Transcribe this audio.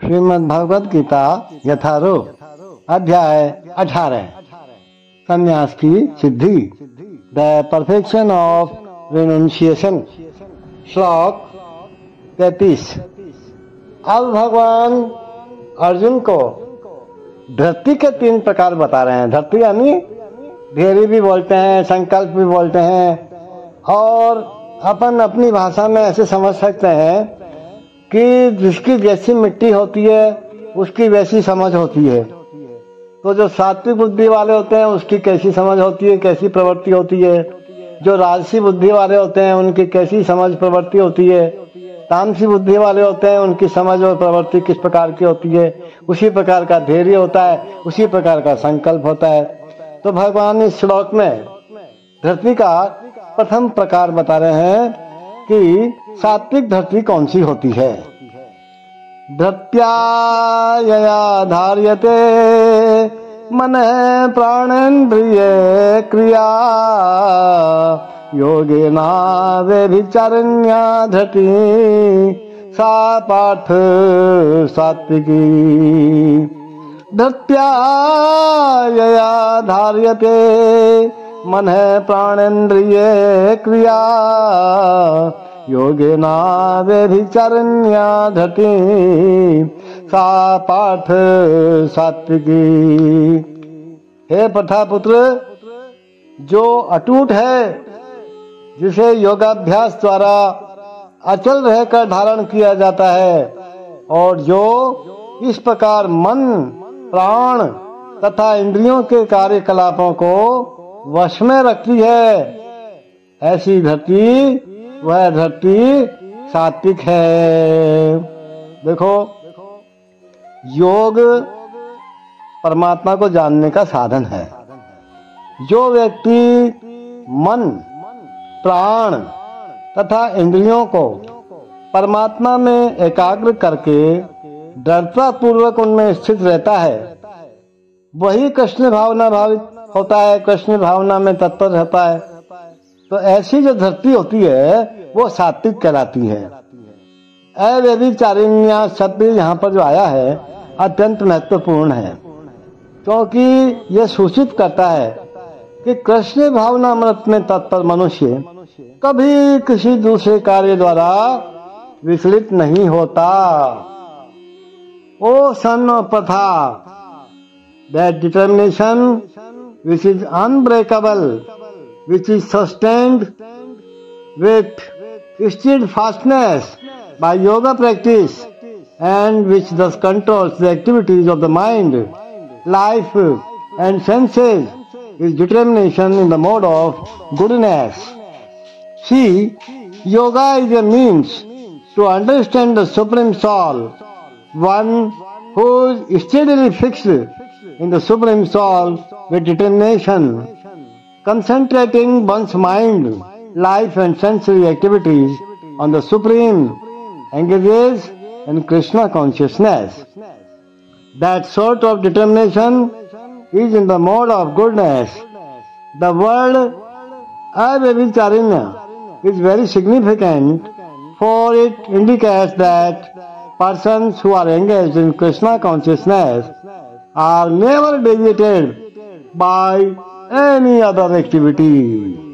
श्रीमद् भगवद गीता यथारूप अध्याय 18 संन्यास की सिद्धि द परफेक्शन ऑफ रिनंसिएशन। श्लोक 33। अब भगवान अर्जुन को धृति के 3 प्रकार बता रहे हैं। धृति यानी धैर्य भी बोलते हैं, संकल्प भी बोलते हैं, और अपन अपनी भाषा में ऐसे समझ सकते हैं कि जिसकी जैसी मिट्टी होती है उसकी वैसी समझ होती है। तो जो सात्विक बुद्धि वाले होते हैं उसकी कैसी समझ होती है, कैसी प्रवृत्ति होती है। जो राजसी बुद्धि वाले होते हैं उनकी कैसी समझ प्रवृत्ति होती है। तामसी बुद्धि वाले होते हैं उनकी समझ और प्रवृत्ति किस प्रकार की होती है। उसी प्रकार का धैर्य होता है, उसी प्रकार का संकल्प होता है। तो भगवान इस श्लोक में धरती का प्रथम प्रकार बता रहे हैं कि सात्विक धरती कौन सी होती है। धृत्या यया धार्यते मन प्राणेन्द्रिय क्रिया योगेना व्यभिचारिण्या धृति सा पार्थ सात्विकी। धृत्या यया धार्यते मन प्राणेन्द्रिय क्रिया योगेना व्यभिचारिण्या धृति सा पार्थ सात्विकी। हे प्रथापुत्र, जो अटूट है, जिसे योगाभ्यास द्वारा अचल रहकर धारण किया जाता है, और जो इस प्रकार मन, प्राण तथा इंद्रियों के कार्यकलापों को वश में रखती है, ऐसी धरती, वह धरती सात्विक है। देखो, योग परमात्मा को जानने का साधन है। जो व्यक्ति मन, प्राण तथा इंद्रियों को परमात्मा में एकाग्र करके दृढ़ता पूर्वक उनमें स्थित रहता है, वही कृष्ण भावना भावित होता है, कृष्ण भावना में तत्पर रहता है। तो ऐसी जो धरती होती है वो सात्विक कहलाती है। अव्यभिचारिण्या शब्द यहाँ पर जो आया है अत्यंत महत्वपूर्ण है, क्योंकि यह सूचित करता है कि कृष्ण भावना अमृत में तत्पर मनुष्य कभी किसी दूसरे कार्य द्वारा विचलित नहीं होता। ओ सन ऑफ प्रथा, that determination which is unbreakable, which is sustained with steadfastness by yoga practice, and which thus controls the activities of the mind, life and senses, is determination in the mode of goodness. See, yoga is a means to understand the Supreme Soul, one who is steadily fixed in the Supreme Soul with determination, concentrating one's mind, life and sensory activities on the Supreme, engages in Krishna consciousness. That sort of determination is in the mode of goodness. The word Avyavicharinya is very significant, for it indicates that persons who are engaged in Krishna consciousness are never deviated by any other activity.